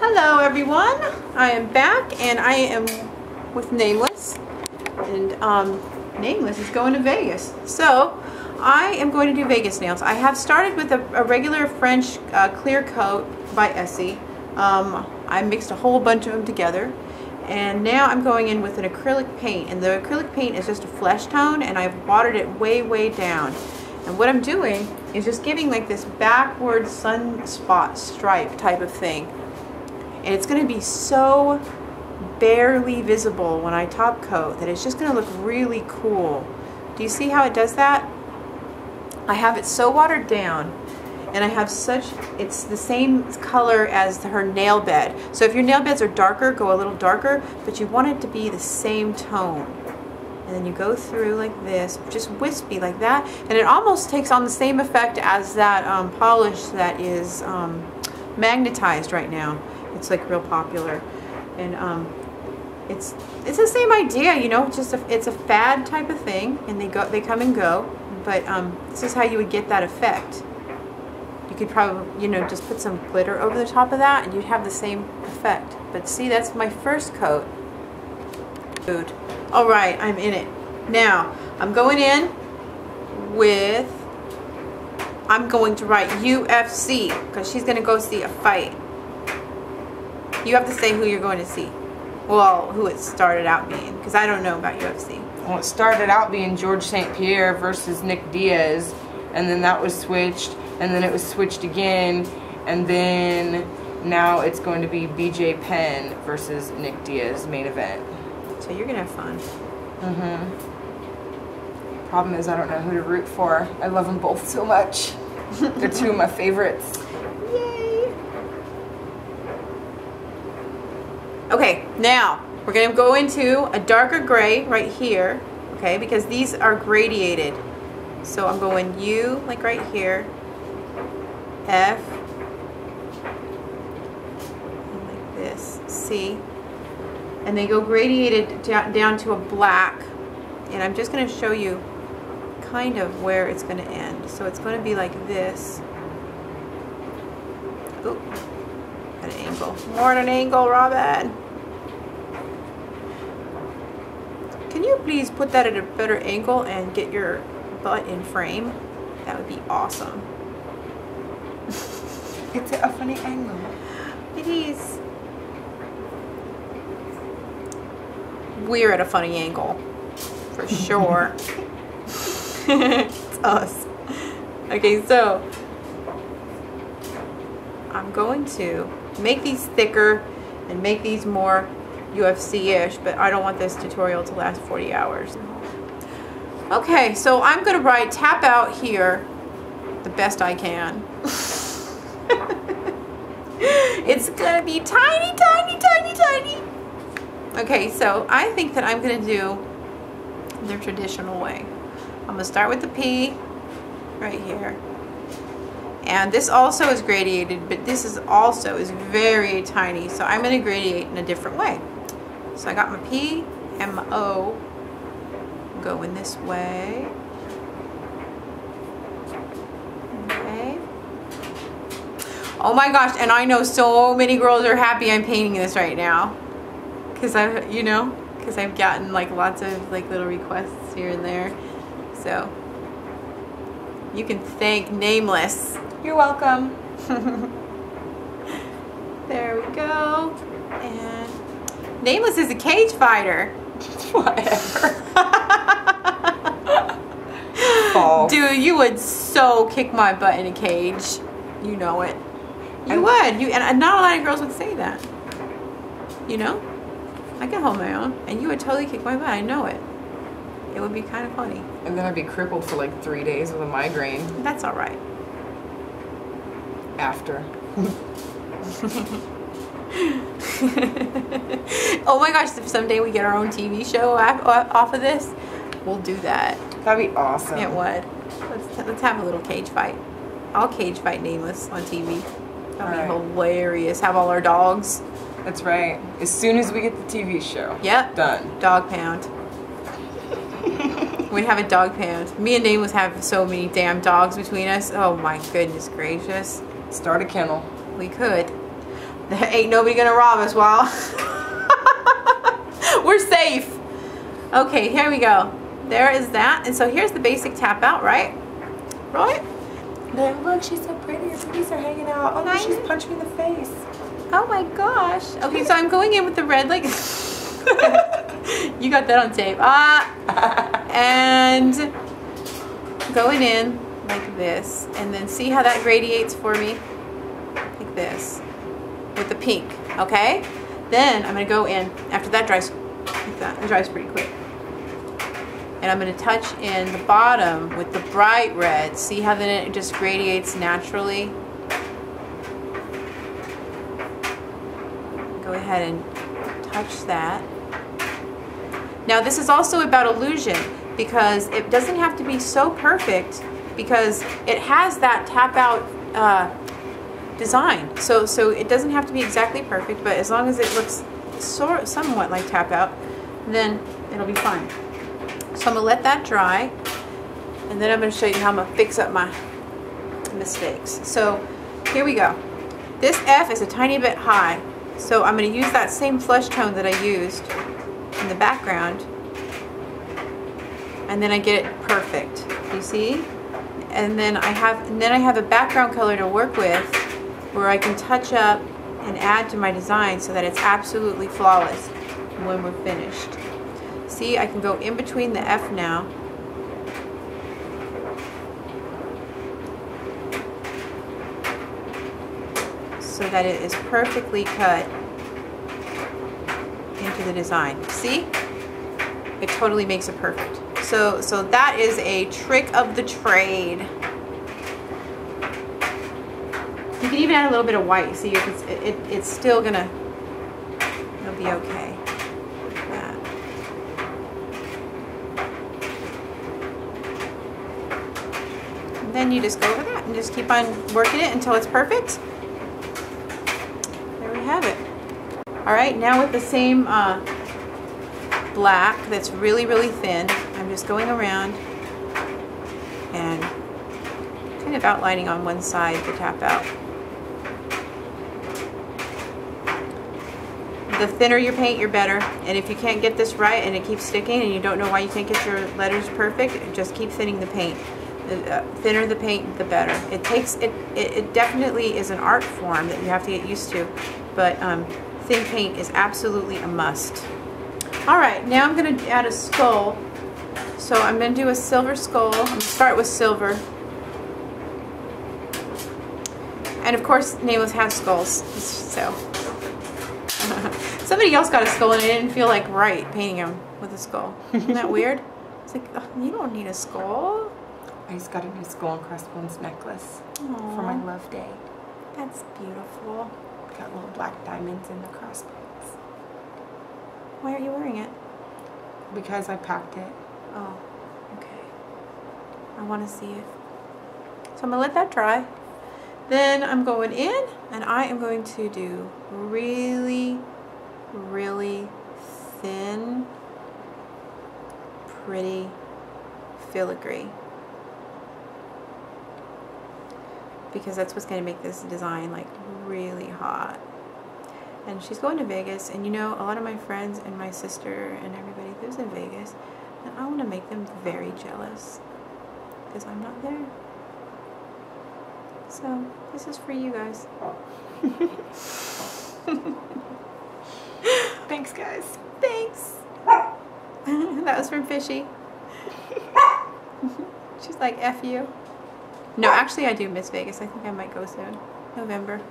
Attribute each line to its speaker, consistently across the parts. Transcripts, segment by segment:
Speaker 1: Hello everyone, I am back and I am with Nameless, and Nameless is going to Vegas. So I am going to do Vegas nails. I have started with a regular French clear coat by Essie. I mixed a whole bunch of them together, and now I'm going in with an acrylic paint, and the acrylic paint is just a flesh tone, and I've watered it way down. And what I'm doing is just giving like this backward sunspot stripe type of thing. And it's going to be so barely visible when I top coat that it's just going to look really cool. Do you see how it does that? I have it so watered down, and I have it's the same color as her nail bed. So if your nail beds are darker, go a little darker, but you want it to be the same tone. And then you go through like this, just wispy like that, and it almost takes on the same effect as that polish that is magnetized right now. It's like real popular, and it's the same idea, you know. It's a fad type of thing, and they come and go. But this is how you would get that effect. You could probably, you know, just put some glitter over the top of that, and you'd have the same effect. But see, that's my first coat. Food. All right, I'm in it now. I'm going in with. I'm going to write UFC because she's going to go see a fight. You have to say who you're going to see. Well, who it started out being, because I don't know about UFC.
Speaker 2: Well, it started out being George St. Pierre versus Nick Diaz, and then that was switched, and then it was switched again, and then now it's going to be BJ Penn versus Nick Diaz main event.
Speaker 1: So you're gonna have fun.
Speaker 2: Problem is, I don't know who to root for. I love them both so much. They're two of my favorites.
Speaker 1: Yay! Okay, now we're going to go into a darker gray right here, okay, because these are gradiated. So I'm going U, like right here, F, and like this, C, and they go gradiated down to a black, and I'm just going to show you kind of where it's going to end. So it's going to be like this. Oop. At an angle. More at an angle, Robin. Can you please put that at a better angle and get your butt in frame? That would be awesome.
Speaker 2: It's a funny angle.
Speaker 1: It is. We're at a funny angle. For sure. It's us. Okay, so I'm going to make these thicker and make these more UFC-ish, but I don't want this tutorial to last 40 hours. Okay, so I'm going to write tap out here the best I can. It's going to be tiny. Okay, so I think that I'm going to do the traditional way. I'm going to start with the P right here. And this also is gradiated, but this is very tiny. So I'm going to gradiate in a different way. So I got my P and my O going this way. Okay. Oh my gosh, and I know so many girls are happy I'm painting this right now. Because I've gotten like lots of like little requests here and there. So you can thank Nameless.
Speaker 2: You're welcome.
Speaker 1: There we go. And Nameless is a cage fighter.
Speaker 2: Whatever. False.
Speaker 1: Dude, you would so kick my butt in a cage. You know it. You would. And not a lot of girls would say that. You know? I can hold my own. And you would totally kick my butt. I know it. It would be kind of funny.
Speaker 2: And then I'd be crippled for like 3 days with a migraine.
Speaker 1: That's all right.
Speaker 2: After.
Speaker 1: Oh my gosh, if someday we get our own TV show off of this, we'll do that.
Speaker 2: That'd be awesome.
Speaker 1: It would. Let's have a little cage fight. I'll cage fight Nameless on TV. That'd be hilarious. Have all our dogs.
Speaker 2: That's right. As soon as we get the TV show.
Speaker 1: Yep.
Speaker 2: Done.
Speaker 1: Dog pound. We have a dog pound. Me and Nameless have so many damn dogs between us. Oh my goodness gracious.
Speaker 2: Start a kennel.
Speaker 1: We could. Ain't nobody gonna rob us while we're safe. Okay, here we go. There is that. And so here's the basic tap out, right? Right?
Speaker 2: Look, she's so pretty. Her titties are hanging out. Oh, she's punched me in the face.
Speaker 1: Oh my gosh. Okay, so I'm going in with the red, like, you got that on tape. And going in like this. And then see how that gradiates for me? Like this. With the pink, okay? Then I'm gonna go in, after that dries, like that. It dries pretty quick. And I'm going to touch in the bottom with the bright red. See how then it just gradiates naturally? Go ahead and touch that. Now this is also about illusion, because it doesn't have to be so perfect, because it has that tap out design. So it doesn't have to be exactly perfect, but as long as it looks somewhat like tap out, then it'll be fine. So I'm going to let that dry, and then I'm going to show you how I'm going to fix up my mistakes. So here we go. This F is a tiny bit high, so I'm going to use that same flesh tone that I used in the background, and then I get it perfect. You see? And then I have a background color to work with, where I can touch up and add to my design so that it's absolutely flawless when we're finished. See, I can go in between the F now. So that it is perfectly cut into the design. See? It totally makes it perfect. So that is a trick of the trade. You can even add a little bit of white. See, it's still gonna, it'll be okay. Then you just go over that and just keep on working it until it's perfect. There we have it. All right, now with the same black that's really, really thin, I'm just going around and kind of outlining on one side the tap out. The thinner your paint, you're better. And if you can't get this right and it keeps sticking and you don't know why you can't get your letters perfect, just keep thinning the paint. The thinner the paint, the better. It definitely is an art form that you have to get used to, but thin paint is absolutely a must. All right, now I'm going to add a skull. So I'm going to do a silver skull. I'm going to start with silver. And of course, Nameless has skulls, so. Somebody else got a skull and it didn't feel like right painting him with a skull. Isn't that weird? It's like, oh, you don't need a skull.
Speaker 2: I just got a new skull and crossbones necklace.
Speaker 1: Aww.
Speaker 2: For my love day.
Speaker 1: That's beautiful.
Speaker 2: Got little black diamonds in the crossbones.
Speaker 1: Why are you wearing it?
Speaker 2: Because I packed it.
Speaker 1: Oh, okay. I want to see it. So I'm going to let that dry. Then I'm going in and I am going to do really, really thin, pretty filigree. Because that's what's going to make this design like really hot. And she's going to Vegas, and you know, a lot of my friends and my sister and everybody lives in Vegas, and I want to make them very jealous because I'm not there. So this is for you guys.
Speaker 2: Thanks, guys.
Speaker 1: Thanks. That was from Fishy. She's like, F you. No, actually I do miss Vegas. I think I might go soon. November.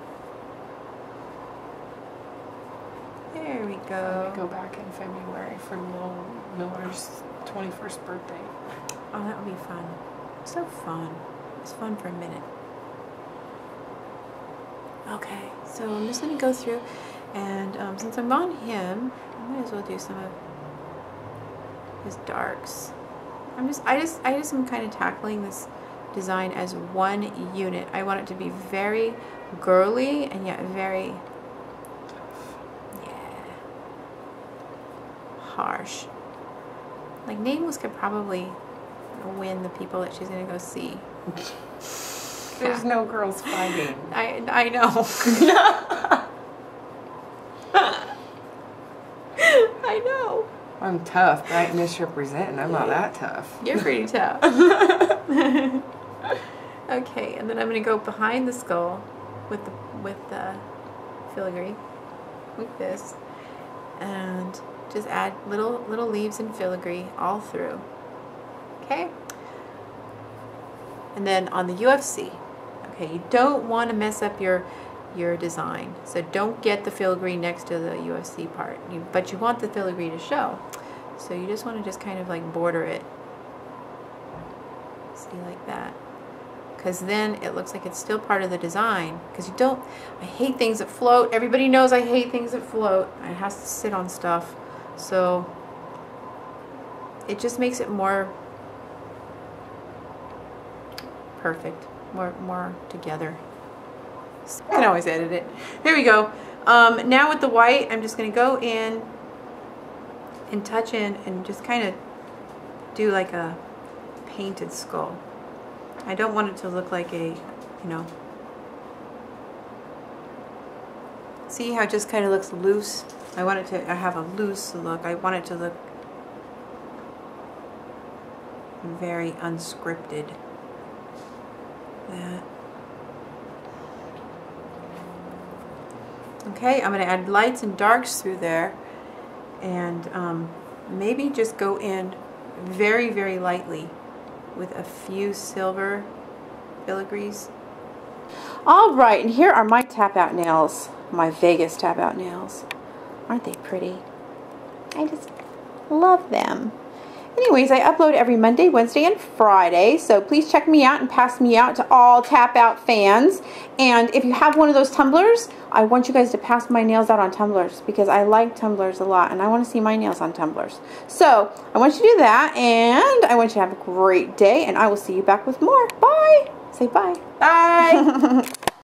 Speaker 1: There we go.
Speaker 2: I go back in February for little Miller's 21st birthday.
Speaker 1: Oh, that would be fun. So fun. It's fun for a minute. Okay, so I'm just going to go through, and since I'm on him, I might as well do some of his darks. I just am kind of tackling this design as one unit. I want it to be very girly and yet very, harsh. Like Nameless could probably win the people that she's going to go see.
Speaker 2: There's no girls fighting.
Speaker 1: I know.
Speaker 2: I'm tough, but I ain't misrepresenting. I'm not that tough.
Speaker 1: You're pretty tough. Okay, and then I'm going to go behind the skull with the filigree, like this, and just add little leaves and filigree all through. Okay, and then on the UFC, okay, you don't want to mess up your design, so don't get the filigree next to the UFC part, but you want the filigree to show, so you just want to just kind of like border it, see, like that, because then it looks like it's still part of the design, because I hate things that float. Everybody knows I hate things that float. It has to sit on stuff, so it just makes it more perfect, more together. I can always edit it. There we go. Now with the white, I'm just going to go in and touch in and just kind of do like a painted skull. I don't want it to look like a, see how it just kind of looks loose? I want it to have a loose look. I want it to look very unscripted. That. Okay, I'm going to add lights and darks through there, and maybe just go in very, very lightly with a few silver filigrees. All right, and here are my tap-out nails, my Vegas tap-out nails. Aren't they pretty? I just love them. Anyways, I upload every Monday, Wednesday, and Friday, so please check me out and pass me out to all tap-out fans. And if you have one of those tumblers, I want you guys to pass my nails out on tumblers, because I like tumblers a lot, and I want to see my nails on tumblers. So I want you to do that, and I want you to have a great day, and I will see you back with more. Bye! Say bye.
Speaker 2: Bye!